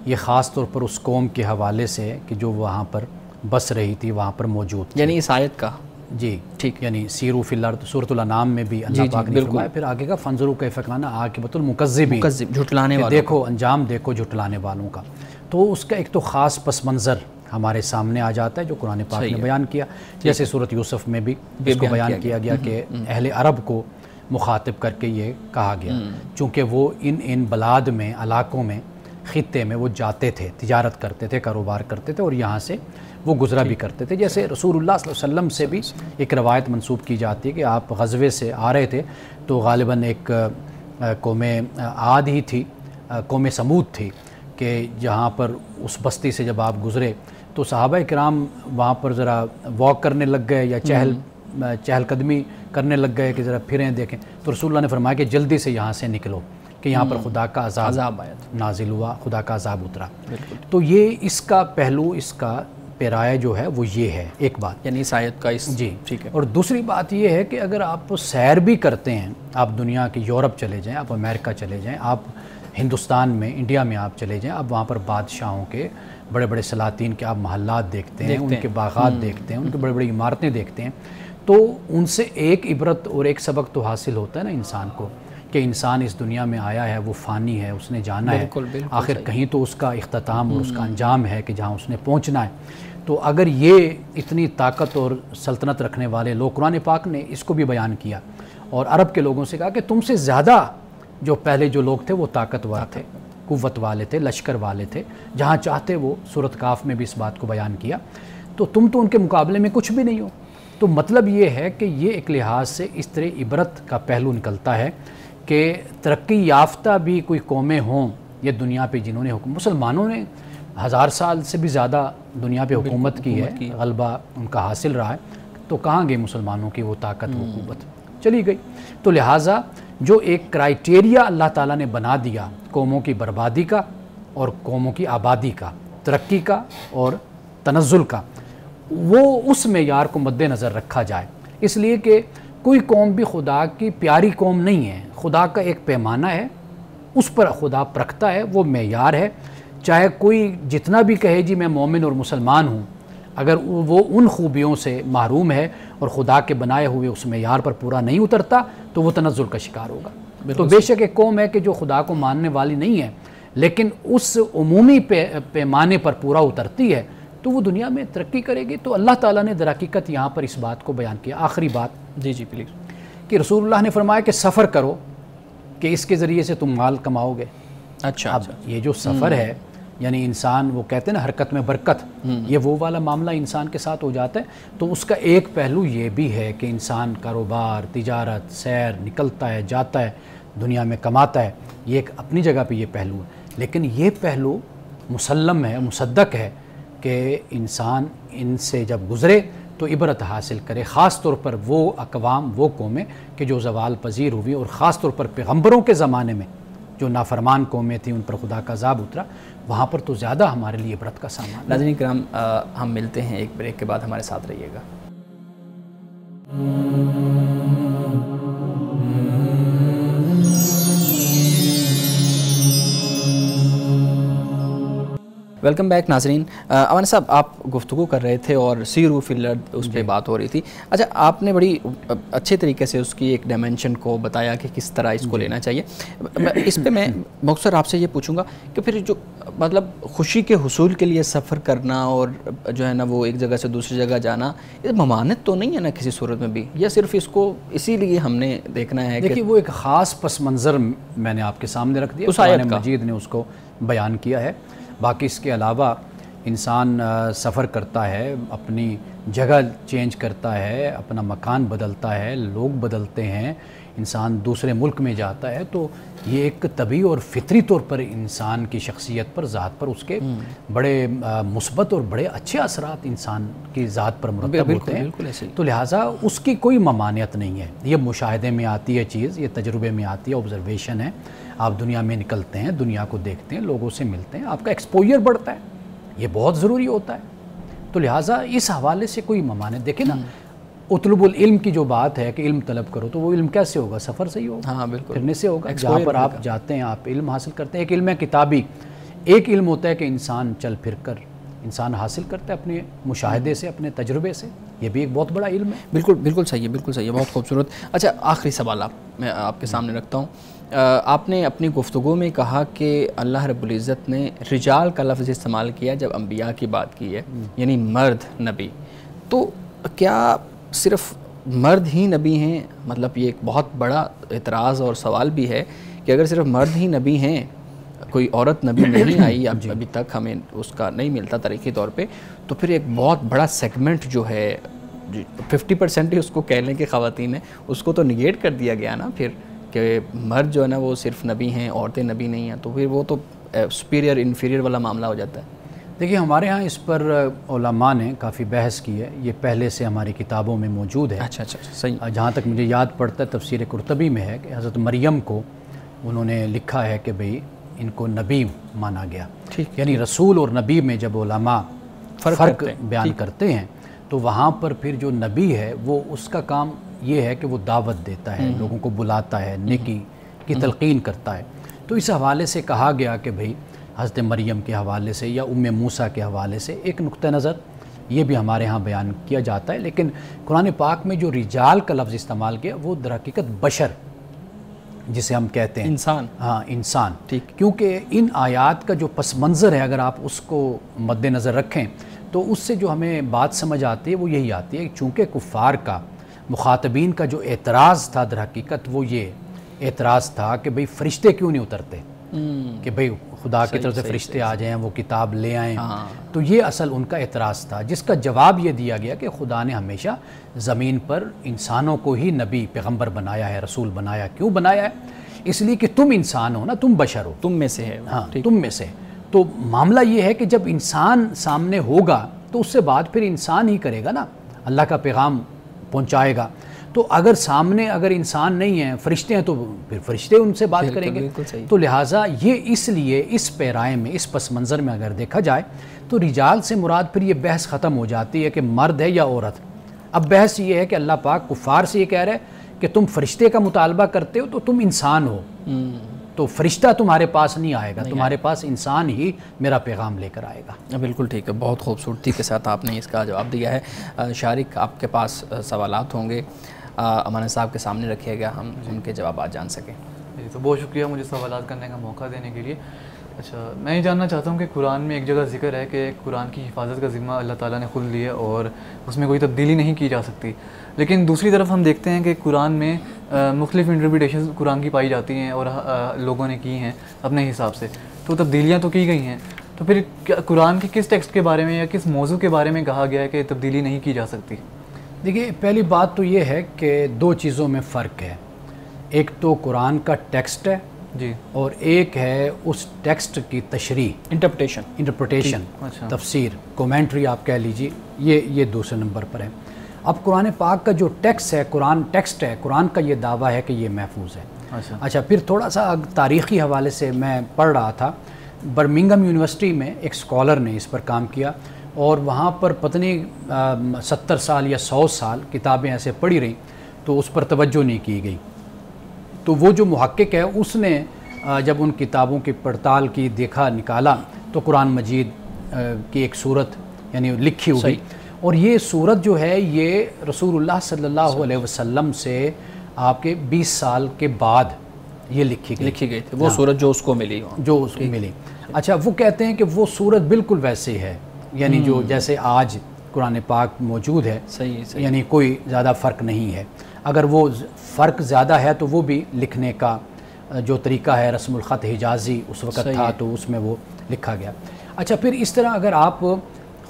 یہ خاص طور پر اس قوم کے حوالے سے ہے کہ جو وہاں پر بس رہی تھی، وہاں پر موجود تھی، یعنی اس آیت کا جی ٹھیک، یعنی سیرو فی الارض سورۃ الانعام میں بھی اللہ پاک نے فرمایا، پھر آگے کا فانظروا کیف کان عاقبۃ المکذبین، جھٹلانے والوں، دیکھو انجام دیکھو جھٹلانے والوں کا۔ تو اس کا ایک تو خاص پس منظر ہمارے سامنے آ جاتا ہے جو قرآن پاک نے بیان کیا، جیسے سورۃ یوسف میں بھی اس کو بیان کیا گیا کہ اہل عرب کو مخاطب کر کے یہ کہا گیا، چونکہ وہ ان بلاد میں، علاقوں میں، خطے میں وہ جاتے تھے، تجارت کرتے تھے، کاروبار کرتے تھے اور یہاں سے وہ گزرا بھی کرتے تھے۔ جیسے رسول اللہ صلی اللہ علیہ وسلم سے بھی ایک روایت منسوب کی جاتی ہے کہ آپ غزوے سے آ رہے تھے تو غالباً ایک قوم عاد ہی تھی، قوم سمود تھی، کہ جہاں پر اس بستی سے جب آپ گزرے تو صحابہ کرام وہاں پر ذرا واک کرنے لگ گئے یا چہل قدمی کرنے لگ گئے کہ ذرا پھریں دیکھیں، تو رسول اللہ نے فرمایا کہ جلدی سے یہاں سے نکلو کہ یہاں پر خدا کا عذاب نازل ہوا، خدا کا عذاب اترا۔ تو یہ اس کا پہلو، اس کا پیرایہ جو ہے وہ یہ ہے ایک بات، یعنی اس آیت کا جی ٹھیک ہے۔ اور دوسری بات یہ ہے کہ اگر آپ سیر بھی کرتے ہیں، آپ دنیا کی یورپ چلے جائیں، آپ امریکہ چلے جائیں، آپ ہندوستان میں، انڈیا میں آپ چلے جائیں، آپ وہاں پر بادشاہوں کے بڑے بڑے سلاطین کے آپ محلات دیکھتے ہیں، ان کے باغات دیکھتے ہیں، ان کی بڑی بڑی عمارتیں دیکھتے ہیں، تو ان سے ایک عبرت اور ایک سبق تو حاصل ہوتا ہے نا انسان کو، کہ انسان اس دنیا میں آیا ہے، وہ فانی ہے، اس نے جانا ہے، آخر کہیں تو اس کا اختتام اور اس کا انجام ہے کہ جہاں اس نے پہنچنا ہے۔ تو اگر یہ اتنی طاقت اور سلطنت رکھنے والے لوگ، قرآن پاک نے اس کو بھی بیان کیا اور عرب کے لوگوں سے کہا کہ تم سے زیادہ جو پہلے جو لوگ تھے وہ طاقتور تھے، قوت والے تھے، لشکر والے تھے، جہاں چاہتے وہ سورۃ کاف میں بھی اس بات کو بیان کیا، تو تم تو ان کے مقابلے میں کچھ بھی نہیں ہو۔ تو مطلب یہ ہے کہ یہ ایک لحاظ سے اس طرح عبرت کا پہلو نکلتا ہے کہ ترقی یافتہ بھی کوئی قومیں ہوں یہ دنیا پہ جنہوں نے مسلمانوں نے 1000 سال سے بھی زیادہ دنیا پہ حکومت کی ہے، غلبہ ان کا حاصل رہا ہے، تو کہاں گئی مسلمانوں کی وہ طاقت، وہ قوت چلی گئی۔ تو لہٰذا جو ایک کرائٹیریا اللہ تعالیٰ نے بنا دیا قوموں کی بربادی کا اور قوموں کی آبادی کا، ترقی کا اور تنزل کا، وہ اس معیار کو مد نظر رکھا جائے، اس لیے کہ کوئی قوم بھی خدا کی پیاری قوم نہیں ہے، خدا کا ایک پیمانہ ہے، اس پر خدا پرکھتا ہے، وہ معیار ہے۔ چاہے کوئی جتنا بھی کہے جی میں مومن اور مسلمان ہوں، اگر وہ ان خوبیوں سے محروم ہے اور خدا کے بنائے ہوئے اس معیار پر پورا نہیں اترتا تو وہ تنزل کا شکار ہوگا۔ تو بے شک ایک قوم ہے کہ جو خدا کو ماننے والی نہیں ہے لیکن اس عمومی پیمانے پر پورا اترتی ہے تو وہ دنیا میں ترقی کرے گی۔ تو اللہ تعالیٰ نے در حقیقت یہاں پر اس بات کو بیان کیا۔ آخری بات جی پلیز، کہ رسول اللہ نے فرمایا کہ سفر کرو کہ اس کے ذریعے سے تم مال کماؤ گے۔ اچھا، یہ جو سفر ہے یعنی انسان، وہ کہتے ہیں نا حرکت میں برکت، یہ وہ والا معاملہ انسان کے ساتھ ہو جاتا ہے۔ تو اس کا ایک پہلو یہ بھی ہے کہ انسان کاروبار، تجارت، سیر نکلتا ہے، جاتا ہے، دنیا میں کماتا ہے، یہ ایک اپنی جگہ پہ یہ پہلو ہے، لیکن یہ پہلو مسلم ہے، مصدق ہے کہ انسان ان سے جب گزرے تو عبرت حاصل کرے، خاص طور پر وہ اقوام، وہ قومیں کہ جو زوال پذیر ہوئی، اور خاص طور پر پیغمبروں کے زمانے میں جو نافرمان قومیں تھیں ان پر خدا کا عذاب اترا، وہاں پر تو زیادہ ہمارے لیے عبرت کا سامان۔ ناظرین کرام، ہم ملتے ہیں ایک بریک کے بعد، ہمارے ساتھ رہیے گا۔ ویلکم بیک ناظرین۔ امان صاحب، آپ گفتگو کر رہے تھے اور سیرو فی الارض اس پہ بات ہو رہی تھی۔ اچھا، آپ نے بڑی اچھے طریقے سے اس کی ایک ڈائمینشن کو بتایا کہ کس طرح اس کو لینا چاہیے۔ اس پہ میں مختصر آپ سے یہ پوچھوں گا کہ پھر جو مطلب خوشی کے حصول کے لیے سفر کرنا اور جو ہے نا وہ ایک جگہ سے دوسری جگہ جانا، یہ ممانعت تو نہیں ہے نا کسی صورت میں بھی، یا صرف اس کو اسی لیے ہم نے دیکھنا ہے؟ دیکھیے، وہ ایک خاص پس منظر میں نے آپ کے سامنے رکھ دیا، قرآن مجید نے اس کو بیان کیا ہے۔ باقی اس کے علاوہ انسان سفر کرتا ہے، اپنی جگہ چینج کرتا ہے، اپنا مکان بدلتا ہے، لوگ بدلتے ہیں، انسان دوسرے ملک میں جاتا ہے، تو یہ ایک طبعی اور فطری طور پر انسان کی شخصیت پر، ذات پر اس کے بڑے مثبت اور بڑے اچھے اثرات انسان کی ذات پر مرتب ہوتے ہیں۔ تو لہٰذا اس کی کوئی ممانعت نہیں ہے، یہ مشاہدے میں آتی ہے چیز، یہ تجربے میں آتی ہے، آبزرویشن ہے، آپ دنیا میں نکلتے ہیں، دنیا کو دیکھتے ہیں، لوگوں سے ملتے ہیں، آپ کا ایکسپوجر بڑھتا ہے، یہ بہت ضروری ہوتا ہے۔ تو لہٰذا اس حوالے سے کوئی ممانعت، دیکھیں نا اطلب العلم کی جو بات ہے کہ علم طلب کرو، تو وہ علم کیسے ہوگا؟ سفر سے ہی ہوگا، ہاں بالکل، پھرنے سے ہوگا، جہاں پر آپ جاتے ہیں آپ علم حاصل کرتے ہیں۔ ایک علم ہے کتابی، ایک علم ہوتا ہے کہ انسان چل پھر کر انسان حاصل کرتا ہے اپنے مشاہدے سے، اپنے تجربے سے، یہ بھی ایک بہت بڑا علم ہے۔ بالکل بالکل صحیح ہے، بالکل صحیح ہے، بہت خوبصورت۔ اچھا آخری سوال میں آپ کے سامنے رکھتا ہوں، آپ نے اپنی گفتگو میں کہا کہ اللہ رب العزت نے رجال کا لفظ استعمال کیا جب انبیاء کی بات کی ہے، یعنی مرد نبی، تو کیا صرف مرد ہی نبی ہیں؟ مطلب یہ ایک بہت بڑا اعتراض اور سوال بھی ہے کہ اگر صرف مرد ہی نبی ہیں، کوئی عورت نبی نہیں آئی ابھی تک، ہمیں اس کا نہیں ملتا تاریخی طور پہ، تو پھر ایک بہت بڑا سیگمنٹ جو ہے 50% ہی اس کو کہہ لیں کہ خواتین ہیں، اس کو تو نگیٹ کر دیا گیا نا پھر، کہ مرد جو ہے نا وہ صرف نبی ہیں، عورتیں نبی نہیں ہیں، تو پھر وہ تو سپیریئر انفیریئر والا معاملہ ہو جاتا ہے۔ دیکھیے ہمارے ہاں اس پر علماء نے کافی بحث کی ہے، یہ پہلے سے ہماری کتابوں میں موجود ہے۔ اچھا صحیح۔ جہاں تک مجھے یاد پڑتا ہے تفسیر قرطبی میں ہے کہ حضرت مریم کو انہوں نے لکھا ہے کہ بھئی ان کو نبی مانا گیا، یعنی رسول اور نبی میں جب علماء فرق بیان کرتے ہیں تو وہاں پر پھر جو نبی ہے وہ اس کا کام یہ ہے کہ وہ دعوت دیتا ہے، لوگوں کو بلاتا ہے، نیکی کی تلقین کرتا ہے۔ تو اس حوالے سے کہا گیا کہ بھئی حضرت مریم کے حوالے سے یا ام موسیٰ کے حوالے سے ایک نقطہ نظر یہ بھی ہمارے ہاں بیان کیا جاتا ہے، لیکن قرآن پاک میں جو رجال کا لفظ استعمال کیا وہ در حقیقت بشر جسے ہم کہتے ہیں، انسان، ہاں انسان، کیونکہ ان آیات کا جو پس منظر ہے اگر آپ اس کو مد نظر رکھیں تو اس سے جو ہمیں بات سمجھ آتی ہے وہ یہی آتی ہے کہ چونکہ کفار کا، مخاطبین کا جو اعتراض تھا در حقیقت وہ یہ اعتراض تھا کہ بھئی فرشتے کیوں نہیں اترتے، کہ بھئی خدا کی طرف سے فرشتے آ جائیں، وہ کتاب لے آئیں، تو یہ اصل ان کا اعتراض تھا، جس کا جواب یہ دیا گیا کہ خدا نے ہمیشہ زمین پر انسانوں کو ہی نبی پیغمبر بنایا ہے، رسول بنایا۔ کیوں بنایا ہے؟ اس لیے کہ تم انسان ہو نا، تم بشر ہو، تم میں سے ہے، ہاں تم میں سے۔ تو معاملہ یہ ہے کہ جب انسان سامنے ہوگا تو اس سے بات پھر انسان ہی کرے گا نا، اللہ کا پیغام پہنچائے گا۔ تو اگر سامنے اگر انسان نہیں ہیں، فرشتے ہیں، تو پھر فرشتے ان سے بات کریں گے۔ تو لہٰذا یہ اس لیے اس پیرائے میں، اس پس منظر میں اگر دیکھا جائے تو رجال سے مراد پھر یہ بحث ختم ہو جاتی ہے کہ مرد ہے یا عورت۔ اب بحث یہ ہے کہ اللہ پاک کفار سے یہ کہہ رہا ہے کہ تم فرشتے کا مطالبہ کرتے ہو تو تم انسان ہو، تو فرشتہ تمہارے پاس نہیں آئے گا، تمہارے پاس انسان ہی میرا پیغام لے کر آئے گا۔ بالکل ٹھیک ہے، بہت خوبصورتی کے ساتھ آپ نے اس کا جواب دیا ہے۔ شارق آپ کے پاس سوالات ہوں گے، امان صاحب کے سامنے رکھیے گا، ہم ان کے جوابات جان سکیں۔ جی تو بہت شکریہ مجھے سوالات کرنے کا موقع دینے کے لیے۔ اچھا میں یہ جاننا چاہتا ہوں کہ قرآن میں ایک جگہ ذکر ہے کہ قرآن کی حفاظت کا ذمہ اللہ تعالیٰ نے خود لیا اور اس میں کوئی تبدیلی نہیں کی جا سکتی، لیکن دوسری طرف ہم دیکھتے ہیں کہ قرآن میں مختلف انٹرپریٹیشن قرآن کی پائی جاتی ہیں اور لوگوں نے کی ہیں اپنے حساب سے، تو تبدیلیاں تو کی گئی ہیں، تو پھر قرآن کے کس ٹیکسٹ کے بارے میں یا کس موضوع کے بارے میں کہا گیا ہے کہ تبدیلی نہیں کی جا سکتی؟ دیکھیے پہلی بات تو یہ ہے کہ دو چیزوں میں فرق ہے، ایک تو قرآن کا ٹیکسٹ ہے جی، اور ایک ہے اس ٹیکسٹ کی تشریح، انٹرپریٹیشن، تفسیر، کومنٹری آپ کہہ لیجیے، یہ دوسرے نمبر پر ہے۔ اب قرآن پاک کا جو ٹیکسٹ ہے، قرآن ٹیکسٹ ہے، قرآن کا یہ دعویٰ ہے کہ یہ محفوظ ہے۔ اچھا پھر تھوڑا سا تاریخی حوالے سے میں پڑھ رہا تھا، برمنگھم یونیورسٹی میں ایک اسکالر نے اس پر کام کیا اور وہاں پر پتہ نہیں 70 سال یا 100 سال کتابیں ایسے پڑھی رہیں تو اس پر توجہ نہیں کی گئی۔ تو وہ جو محقق ہے اس نے جب ان کتابوں کی پڑتال کی، دیکھا، نکالا تو قرآن مجید کی ایک صورت یعنی لکھی ہوئی، اور یہ صورت جو ہے یہ رسول اللہ صلی اللہ علیہ وسلم سے آپ کے 20 سال کے بعد یہ لکھی گئی تھی، وہ صورت جو اس کو ملی، اچھا وہ کہتے ہیں کہ وہ صورت بالکل ویسے ہے، یعنی جو جیسے آج قرآن پاک موجود ہے، یعنی کوئی زیادہ فرق نہیں ہے۔ اگر وہ فرق زیادہ ہے تو وہ بھی لکھنے کا جو طریقہ ہے، رسم الخط حجازی اس وقت تھا تو اس میں وہ لکھا گیا۔ اچھا پھر اس طرح اگر آپ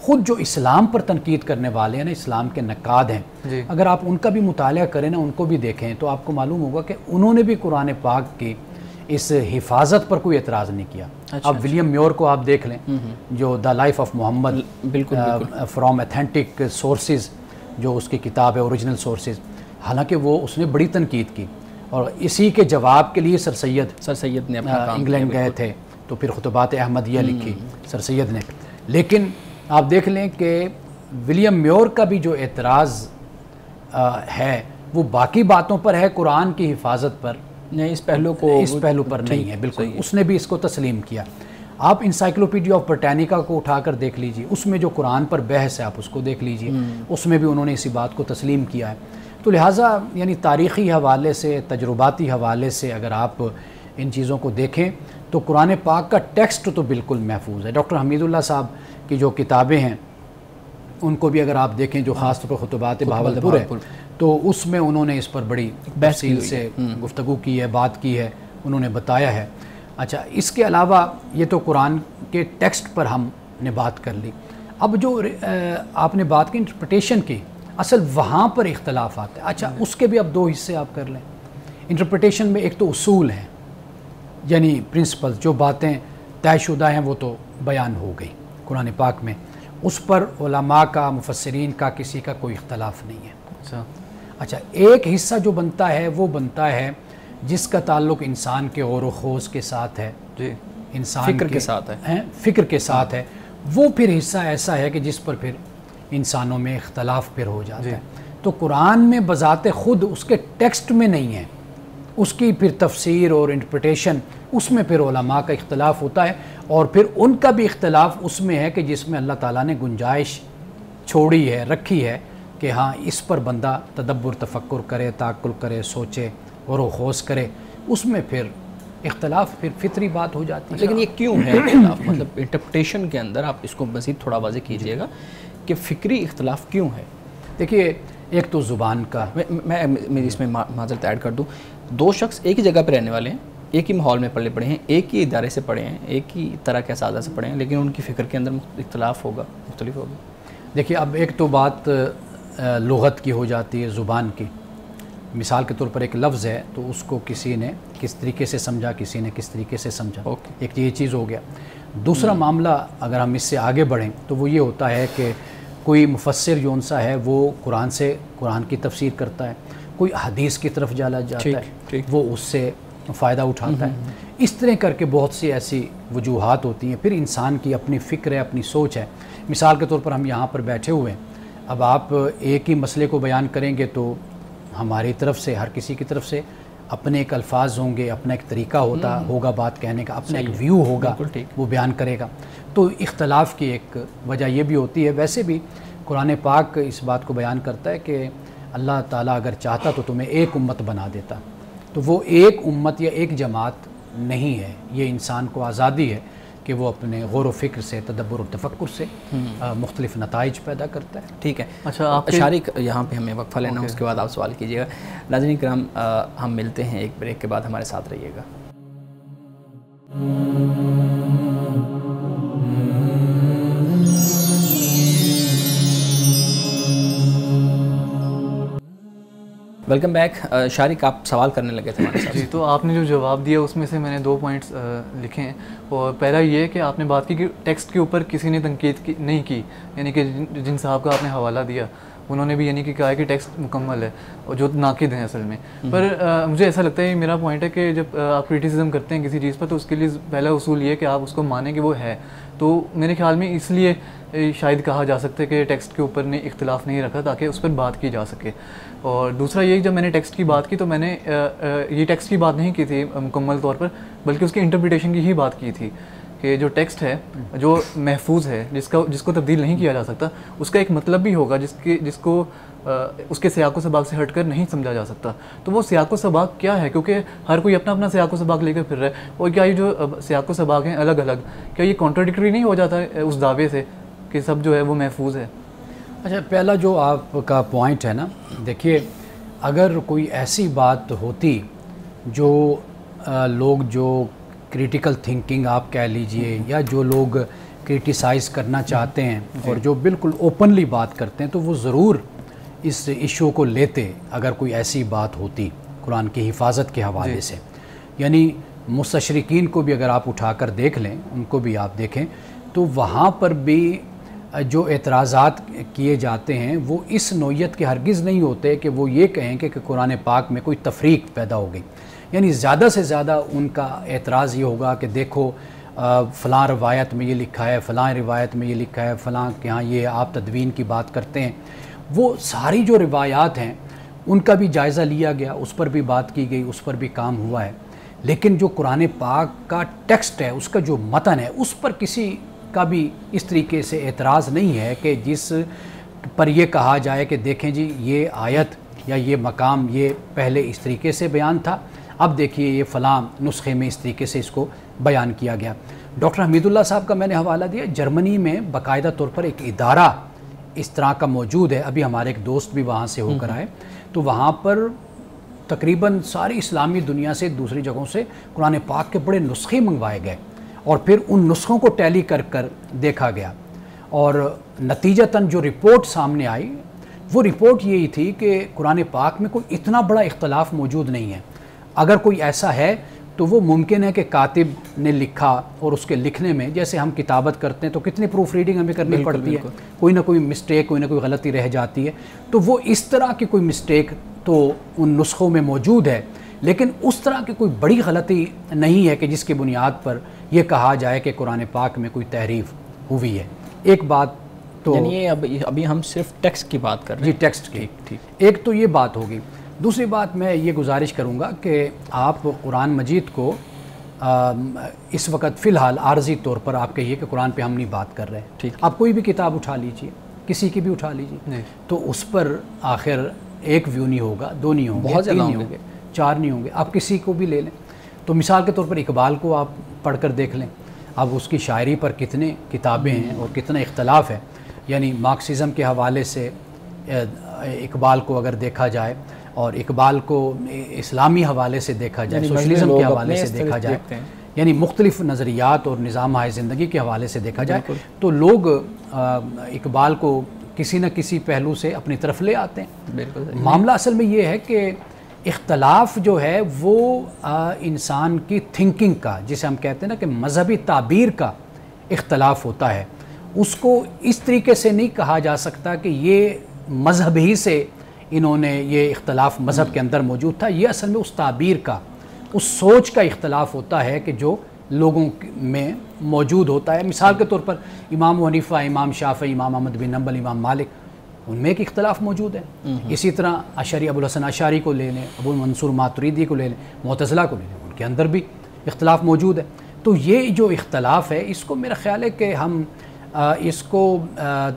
خود جو اسلام پر تنقید کرنے والے ہیں نا، اسلام کے نقاد ہیں، جی اگر آپ ان کا بھی مطالعہ کریں نا، ان کو بھی دیکھیں تو آپ کو معلوم ہوگا کہ انہوں نے بھی قرآن پاک کی اس حفاظت پر کوئی اعتراض نہیں کیا. اب ولیم میور کو آپ دیکھ لیں جو دا لائف آف محمد بالکل فرام ایتھینٹک سورسز، جو اس کی کتاب ہے اوریجنل سورسز، حالانکہ وہ اس نے بڑی تنقید کی، اور اسی کے جواب کے لیے سر سید نے اپنا انگلینڈ گئے تھے تو پھر خطبات احمدیہ لکھی سر سید نے. لیکن آپ دیکھ لیں کہ ولیم میور کا بھی جو اعتراض ہے وہ باقی باتوں پر ہے، قرآن کی حفاظت پر نہیں، اس پہلو پر نہیں ہے. بالکل اس نے بھی اس کو تسلیم کیا. آپ انسائکلوپیڈیا آف برٹینیکا کو اٹھا کر دیکھ لیجئے، اس میں جو قرآن پر بحث ہے آپ اس کو دیکھ لیجئے، اس میں بھی انہوں نے اسی بات کو تسلیم کیا ہے. تو لہٰذا یعنی تاریخی حوالے سے، تجرباتی حوالے سے اگر آپ ان چیزوں کو دیکھیں تو قرآن پاک کا ٹیکسٹ تو بالکل محفوظ ہے. ڈاکٹر حمید اللہ صاحب کی جو کتابیں ہیں ان کو بھی اگر آپ دیکھیں، جو خاص طور پر خطبات بہاولپور ہے، تو اس میں انہوں نے اس پر بڑی تفصیل سے گفتگو کی ہے، بات کی ہے، انہوں نے بتایا ہے. اچھا اس کے علاوہ یہ تو قرآن کے ٹیکسٹ پر ہم نے بات کر لی. اب جو آپ نے بات کی انٹرپریٹیشن کی، اصل وہاں پر اختلاف آتا ہے. اچھا اس کے بھی اب دو حصے آپ کر لیں. انٹرپریٹیشن میں ایک تو اصول ہیں، یعنی پرنسپلز، جو باتیں طے شدہ ہیں وہ تو بیان ہو گئی قرآن پاک میں، اس پر علماء کا، مفسرین کا، کسی کا کوئی اختلاف نہیں ہے. اچھا ایک حصہ جو بنتا ہے وہ بنتا ہے جس کا تعلق انسان کے غور و خوض کے ساتھ ہے، انسان فکر کے ساتھ ہے، فکر کے ساتھ ہے. وہ پھر حصہ ایسا ہے کہ جس پر پھر انسانوں میں اختلاف پھر ہو جاتا ہے. تو قرآن میں بذات خود اس کے ٹیکسٹ میں نہیں ہے، اس کی پھر تفسیر اور انٹرپریٹیشن، اس میں پھر علماء کا اختلاف ہوتا ہے. اور پھر ان کا بھی اختلاف اس میں ہے کہ جس میں اللہ تعالیٰ نے گنجائش چھوڑی ہے، رکھی ہے کہ ہاں اس پر بندہ تدبر، تفکر کرے، تعقل کرے، سوچے، غور و خوض کرے، اس میں پھر اختلاف پھر فطری بات ہو جاتی ہے. لیکن یہ کیوں ہے اختلاف؟ مطلب انٹرپریٹیشن کے اندر آپ اس کو مزید تھوڑا واضح کیجئے گا کہ فکری اختلاف کیوں ہے؟ دیکھیے ایک تو زبان کا، میں اس میں معذرت ایڈ کر دوں، دو شخص ایک ہی جگہ پہ رہنے والے ہیں، ایک ہی ماحول میں پلے پڑے ہیں، ایک ہی ادارے سے پڑھے ہیں، ایک ہی طرح کے اساتذہ سے پڑھے ہیں، لیکن ان کی فکر کے اندر اختلاف ہوگا، مختلف ہوگا. دیکھیے اب ایک تو بات لغت کی ہو جاتی ہے، زبان کی. مثال کے طور پر ایک لفظ ہے تو اس کو کسی نے کس طریقے سے سمجھا، کسی نے کس طریقے سے سمجھا، ایک یہ چیز ہو گیا. دوسرا معاملہ اگر ہم اس سے آگے بڑھیں تو وہ یہ ہوتا ہے کہ کوئی مفسر جو انسا ہے وہ قرآن کی تفسیر کرتا ہے، کوئی حدیث کی طرف جاتا ہے، وہ اس سے فائدہ اٹھاتا ہے. اس طرح کر کے بہت سی ایسی وجوہات ہوتی ہیں. پھر انسان کی اپنی فکر ہے، اپنی سوچ ہے. مثال کے طور پر ہم یہاں پر بیٹھے ہوئے ہیں، اب آپ ایک ہی مسئلے کو بیان کریں گے تو ہماری طرف سے، ہر کسی کی طرف سے اپنے ایک الفاظ ہوں گے، اپنا ایک طریقہ ہوگا بات کہنے کا، اپنا ایک ویو ہوگا، وہ بیان کرے گا. تو اختلاف کی ایک وجہ یہ بھی ہوتی ہے. ویسے بھی قرآن پاک اس بات کو بیان کرتا ہے کہ اللہ تعالیٰ اگر چاہتا تو تمہیں ایک امت بنا دیتا. تو وہ ایک امت یا ایک جماعت نہیں ہے، یہ انسان کو آزادی ہے کہ وہ اپنے غور و فکر سے، تدبر و تفکر سے مختلف نتائج پیدا کرتا ہے. ٹھیک ہے. اچھا شارق یہاں پہ ہمیں وقفہ لینا، اس کے بعد آپ سوال کیجیے گا. ناظرین کرام ہم ملتے ہیں ایک بریک کے بعد، ہمارے ساتھ رہیے گا. Welcome back. شارق آپ سوال کرنے لگے تھے ہمارے ساتھ. جی تو آپ نے جو جواب دیا اس میں سے میں نے 2 پوائنٹس لکھے ہیں. اور پہلا یہ کہ آپ نے بات کی کہ ٹیکسٹ کے اوپر کسی نے تنقید نہیں کی، یعنی کہ جن صاحب کا آپ نے حوالہ دیا انہوں نے بھی یعنی کہ کہا ہے کہ ٹیکسٹ مکمل ہے، اور جو ناقد ہیں اصل میں. پر مجھے ایسا لگتا ہے، میرا پوائنٹ ہے کہ جب آپ کرٹیسزم کرتے ہیں کسی چیز پر تو اس کے لیے پہلا اصول یہ کہ آپ اس کو مانیں کہ وہ ہے. تو میرے خیال میں اس لیے شاید کہا جا سکتا ہے کہ ٹیکسٹ کے اوپر نے اختلاف نہیں رکھا تاکہ اس پر بات کی جا سکے. اور دوسرا یہ جب میں نے ٹیکسٹ کی بات کی تو میں نے یہ ٹیکسٹ کی بات نہیں کی تھی مکمل طور پر، بلکہ اس کی انٹرپریٹیشن کی ہی بات کی تھی کہ جو ٹیکسٹ ہے جو محفوظ ہے، جس کو تبدیل نہیں کیا جا سکتا، اس کا ایک مطلب بھی ہوگا جس کو اس کے سیاق و سباق سے ہٹ کر نہیں سمجھا جا سکتا. تو وہ سیاق و سباق کیا ہے؟ کیونکہ ہر کوئی اپنا اپنا سیاق و سباق لے کر پھر رہا ہے، اور کیا یہ جو سیاق و سباق ہیں الگ الگ، کیا یہ کانٹراڈکٹری نہیں ہو جاتا ہے اس دعوے سے کہ سب جو ہے وہ محفوظ ہے؟ اچھا پہلا جو آپ کا پوائنٹ ہے نا، دیکھیے اگر کوئی ایسی بات ہوتی جو لوگ جو کریٹیکل تھنکنگ آپ کہہ لیجئے، یا جو لوگ کرٹیسائز کرنا چاہتے ہیں اور جو بالکل اوپنلی بات کرتے ہیں تو وہ ضرور اس ایشو کو لیتے اگر کوئی ایسی بات ہوتی قرآن کی حفاظت کے حوالے سے. یعنی مستشرقین کو بھی اگر آپ اٹھا کر دیکھ لیں، ان کو بھی آپ دیکھیں تو وہاں پر بھی جو اعتراضات کیے جاتے ہیں وہ اس نوعیت کے ہرگز نہیں ہوتے کہ وہ یہ کہیں کہ قرآن پاک میں کوئی تفریق پیدا ہو گئی. یعنی زیادہ سے زیادہ ان کا اعتراض یہ ہوگا کہ دیکھو فلاں روایت میں یہ لکھا ہے، فلاں روایت میں یہ لکھا ہے، فلاں کہ ہاں یہ آپ تدوین کی بات کرتے ہیں. وہ ساری جو روایات ہیں ان کا بھی جائزہ لیا گیا، اس پر بھی بات کی گئی، اس پر بھی کام ہوا ہے. لیکن جو قرآن پاک کا ٹیکسٹ ہے، اس کا جو متن ہے، اس پر کسی کا بھی اس طریقے سے اعتراض نہیں ہے کہ جس پر یہ کہا جائے کہ دیکھیں جی یہ آیت یا یہ مقام یہ پہلے اس طریقے سے بیان تھا، اب دیکھیے یہ فلاں نسخے میں اس طریقے سے اس کو بیان کیا گیا. ڈاکٹر حمید اللہ صاحب کا میں نے حوالہ دیا، جرمنی میں باقاعدہ طور پر ایک ادارہ اس طرح کا موجود ہے. ابھی ہمارے ایک دوست بھی وہاں سے ہو کر آئے تو وہاں پر تقریباً ساری اسلامی دنیا سے دوسری جگہوں سے قرآن پاک کے بڑے نسخے منگوائے گئے اور پھر ان نسخوں کو ٹیلی کر کر دیکھا گیا اور نتیجتاً جو رپورٹ سامنے آئی وہ رپورٹ یہی تھی کہ قرآن پاک میں کوئی اتنا بڑا اختلاف موجود نہیں ہے. اگر کوئی ایسا ہے تو وہ ممکن ہے کہ کاتب نے لکھا اور اس کے لکھنے میں، جیسے ہم کتابت کرتے ہیں تو کتنی پروف ریڈنگ ہمیں کرنی پڑتی ہے، کوئی نہ کوئی مسٹیک، کوئی نہ کوئی غلطی رہ جاتی ہے. تو وہ اس طرح کی کوئی مسٹیک تو ان نسخوں میں موجود ہے، لیکن اس طرح کی کوئی بڑی غلطی نہیں ہے کہ جس کی بنیاد پر یہ کہا جائے کہ قرآن پاک میں کوئی تحریف ہوئی ہے. ایک بات تو یعنی ابھی ہم صرف ٹیکسٹ کی بات کر رہے ہیں. جی ٹیکسٹ کی، ایک تو یہ بات ہوگی. دوسری بات میں یہ گزارش کروں گا کہ آپ قرآن مجید کو اس وقت فی الحال عارضی طور پر آپ کہیے کہ قرآن پہ ہم نہیں بات کر رہے ہیں. آپ کوئی بھی کتاب اٹھا لیجئے، کسی کی بھی اٹھا لیجئے، تو اس پر آخر ایک ویو نہیں ہوگا، دو نہیں ہوں گے، تین نہیں ہوں گے، چار نہیں ہوں گے. آپ کسی کو بھی لے لیں تو مثال کے طور پر اقبال کو آپ پڑھ کر دیکھ لیں. اب اس کی شاعری پر کتنے کتابیں ہیں اور کتنا اختلاف ہے. یعنی مارکسزم کے حوالے سے اقبال کو اگر دیکھا جائے اور اقبال کو اسلامی حوالے سے دیکھا جائے، سوشلزم کے حوالے سے دیکھا جائے، یعنی مختلف نظریات اور نظام زندگی کے حوالے سے دیکھا جائے تو لوگ اقبال کو کسی نہ کسی پہلو سے اپنی طرف لے آتے ہیں. معاملہ اصل میں یہ ہے کہ اختلاف جو ہے وہ انسان کی تھنکنگ کا، جسے ہم کہتے ہیں نا کہ مذہبی تعبیر کا اختلاف ہوتا ہے. اس کو اس طریقے سے نہیں کہا جا سکتا کہ یہ مذہب ہی سے انہوں نے یہ اختلاف مذہب کے اندر موجود تھا. یہ اصل میں اس تعبیر کا، اس سوچ کا اختلاف ہوتا ہے کہ جو لوگوں میں موجود ہوتا ہے. مثال کے طور پر امام حنیفہ، امام شافعی، امام احمد بن حنبل، امام مالک، ان میں ایک اختلاف موجود ہے. اسی طرح اشعری ابو الحسن اشعری کو لے لیں، ابو منصور ماتریدی کو لے لیں، معتزلہ کو لے لیں، ان کے اندر بھی اختلاف موجود ہے. تو یہ جو اختلاف ہے اس کو میرا خیال ہے کہ ہم اس کو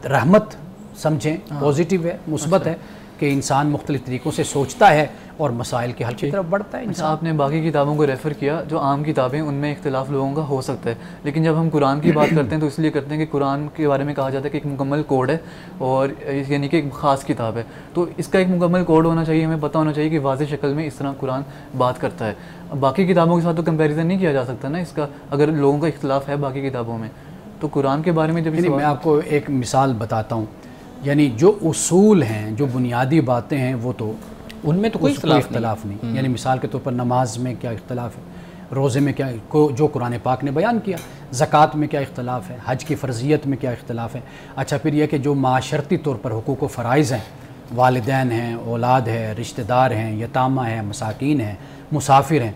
رحمت سمجھیں، پازیٹیو ہے، مثبت ہے کہ انسان مختلف طریقوں سے سوچتا ہے اور مسائل کے حل کی طرف بڑھتا ہے. آپ نے باقی کتابوں کو ریفر کیا، جو عام کتابیں ان میں اختلاف لوگوں کا ہو سکتا ہے، لیکن جب ہم قرآن کی بات کرتے ہیں تو اس لیے کرتے ہیں کہ قرآن کے بارے میں کہا جاتا ہے کہ ایک مکمل کوڈ ہے اور یعنی کہ ایک خاص کتاب ہے. تو اس کا ایک مکمل کوڈ ہونا چاہیے، ہمیں پتہ ہونا چاہیے کہ واضح شکل میں اس طرح قرآن بات کرتا ہے. باقی کتابوں کے ساتھ تو کمپیریزن نہیں کیا جا سکتا نا اس کا، اگر لوگوں کا اختلاف ہے باقی کتابوں میں. تو قرآن کے بارے میں جب میں آپ کو ایک مثال بتاتا ہوں. یعنی جو اصول ہیں، جو بنیادی باتیں ہیں، وہ تو ان میں تو کوئی اختلاف نہیں. یعنی مثال کے طور پر نماز میں کیا اختلاف ہے، روزے میں کیا جو قرآن پاک نے بیان کیا، زکوٰۃ میں کیا اختلاف ہے، حج کی فرضیت میں کیا اختلاف ہے. اچھا پھر یہ کہ جو معاشرتی طور پر حقوق و فرائض ہیں، والدین ہیں، اولاد ہے، رشتہ دار ہیں، یتامہ ہیں، مساکین ہیں، مسافر ہیں،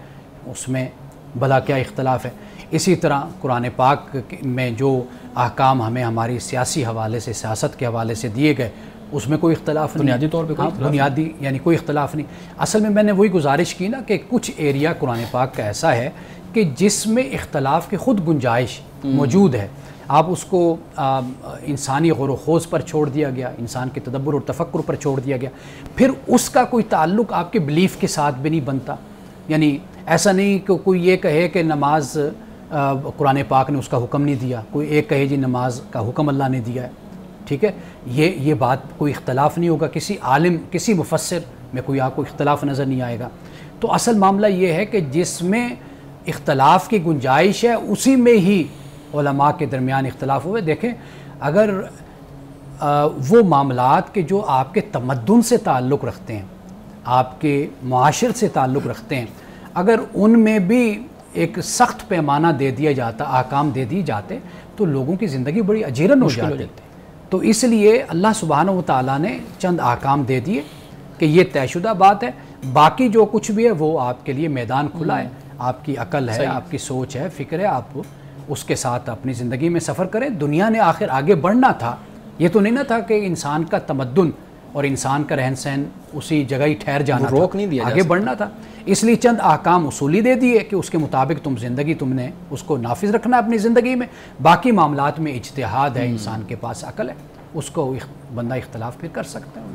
اس میں بھلا کیا اختلاف ہے. اسی طرح قرآن پاک میں جو احکام ہمیں ہماری سیاسی حوالے سے، سیاست کے حوالے سے دیے گئے، اس میں کوئی اختلاف نہیں. بنیادی طور پہ بنیادی یعنی کوئی اختلاف نہیں. اصل میں نے وہی گزارش کی نا کہ کچھ ایریا قرآن پاک کا ایسا ہے کہ جس میں اختلاف کی خود گنجائش موجود ہے. آپ اس کو انسانی غور و خوض پر چھوڑ دیا گیا، انسان کے تدبر اور تفکر پر چھوڑ دیا گیا. پھر اس کا کوئی تعلق آپ کے بلیف کے ساتھ بھی نہیں بنتا. یعنی ایسا نہیں کہ کوئی یہ کہے کہ نماز قرآن پاک نے اس کا حکم نہیں دیا، کوئی ایک کہے جی نماز کا حکم اللہ نے دیا ہے. ٹھیک ہے، یہ بات کوئی اختلاف نہیں ہوگا. کسی عالم، کسی مفسر میں کوئی آپ کو اختلاف نظر نہیں آئے گا. تو اصل معاملہ یہ ہے کہ جس میں اختلاف کی گنجائش ہے اسی میں ہی علماء کے درمیان اختلاف ہوئے. دیکھیں اگر وہ معاملات کے جو آپ کے تمدن سے تعلق رکھتے ہیں, آپ کے معاشر سے تعلق رکھتے ہیں, اگر ان میں بھی ایک سخت پیمانہ دے دیا جاتا, احکام دے دیے جاتے, تو لوگوں کی زندگی بڑی اجیرن ہو جاتی. تو اس لیے اللہ سبحانہ و تعالیٰ نے چند احکام دے دیے کہ یہ طے شدہ بات ہے, باقی جو کچھ بھی ہے وہ آپ کے لیے میدان کھلا ہے, آپ کی عقل ہے, آپ کی سوچ ہے, فکر ہے, آپ اس کے ساتھ اپنی زندگی میں سفر کریں. دنیا نے آخر آگے بڑھنا تھا, یہ تو نہیں نہ تھا کہ انسان کا تمدن اور انسان کا رہن سہن اسی جگہ ہی ٹھہر جانا تھا, روک نہیں دیا, آگے بڑھنا تھا. اس لیے چند احکام اصولی دے دیے کہ اس کے مطابق تم نے اس کو نافذ رکھنا اپنی زندگی میں. باقی معاملات میں اجتہاد ہے, انسان کے پاس عقل ہے, اس کو بندہ اختلاف پھر کر سکتا ہے.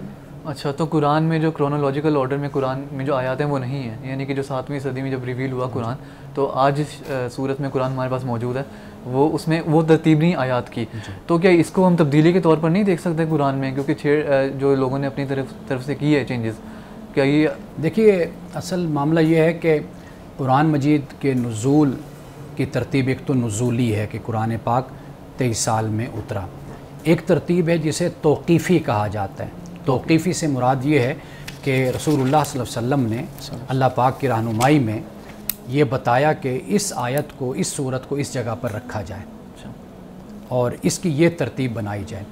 اچھا, تو قرآن میں جو کرونالوجیکل آرڈر میں قرآن میں جو آیات ہیں وہ نہیں ہیں, یعنی کہ جو 7ویں صدی میں جب ریویل ہوا قرآن, تو آج اس صورت میں قرآن ہمارے پاس موجود ہے, وہ اس میں وہ ترتیب نہیں آیات کی. تو کیا اس کو ہم تبدیلی کے طور پر نہیں دیکھ سکتے قرآن میں, کیونکہ جو لوگوں نے اپنی طرف سے کی ہے چینجز, کیا یہ دیکھیے اصل معاملہ یہ ہے کہ قرآن مجید کے نزول کی ترتیب ایک تو نزولی ہے کہ قرآن پاک 23 سال میں اترا. ایک ترتیب ہے جسے توقیفی کہا جاتا ہے. توقیفی سے مراد یہ ہے کہ رسول اللہ صلی اللہ علیہ وسلم نے اللہ پاک کی رہنمائی میں یہ بتایا کہ اس آیت کو, اس صورت کو اس جگہ پر رکھا جائے اور اس کی یہ ترتیب بنائی جائے.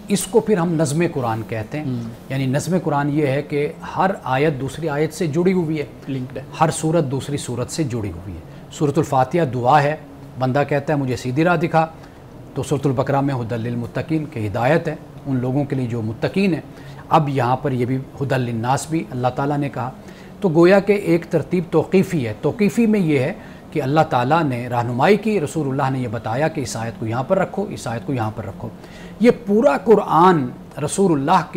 اس کو پھر ہم نظم قرآن کہتے ہیں. یعنی نظم قرآن یہ ہے کہ ہر آیت دوسری آیت سے جڑی ہوئی ہے, لنکڈ ہے, ہر صورت دوسری صورت سے جڑی ہوئی ہے. سورۃ الفاتحہ دعا ہے, بندہ کہتا ہے مجھے سیدھی راہ دکھا, تو سورۃ البقرہ میں ہدی للمتقین کہ ہدایت ہے ان لوگوں کے لیے جو متقین ہیں. اب یہاں پر یہ بھی ہدی للناس بھی اللہ تعالیٰ نے کہا. تو گویا کہ ایک ترتیب توقیفی ہے. توقیفی میں یہ ہے کہ اللہ تعالیٰ نے رہنمائی کی, رسول اللہ نے یہ بتایا کہ اس آیت کو یہاں پر رکھو, اس آیت کو یہاں پر رکھو. یہ پورا قرآن رسول اللہ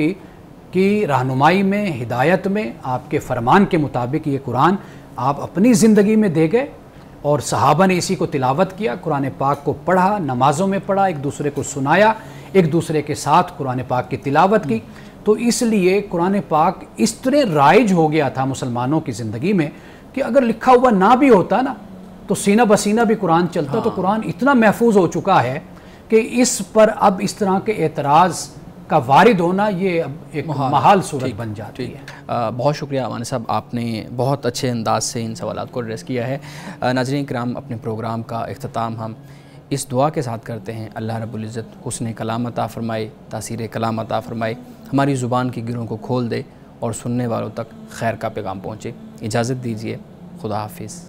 کی رہنمائی میں, ہدایت میں, آپ کے فرمان کے مطابق یہ قرآن آپ اپنی زندگی میں دے گئے, اور صحابہ نے اسی کو تلاوت کیا, قرآن پاک کو پڑھا, نمازوں میں پڑھا, ایک دوسرے کو سنایا, ایک دوسرے کے ساتھ قرآن پاک کی تلاوت کی. تو اس لیے قرآن پاک اس طرح رائج ہو گیا تھا مسلمانوں کی زندگی میں کہ اگر لکھا ہوا نہ بھی ہوتا نا تو سینہ بسینہ بھی قرآن چلتا. تو قرآن اتنا محفوظ ہو چکا ہے کہ اس پر اب اس طرح کے اعتراض کا وارد ہونا یہ اب ایک محال صورت بن جاتی ہے. بہت شکریہ عوان صاحب, آپ نے بہت اچھے انداز سے ان سوالات کو ایڈریس کیا ہے. ناظرین کرام, اپنے پروگرام کا اختتام ہم اس دعا کے ساتھ کرتے ہیں, اللہ رب العزت حسن کلام عطا فرمائے, تاثیر کلام عطا فرمائے, ہماری زبان کی گروں کو کھول دے اور سننے والوں تک خیر کا پیغام پہنچے. اجازت دیجیے, خدا حافظ.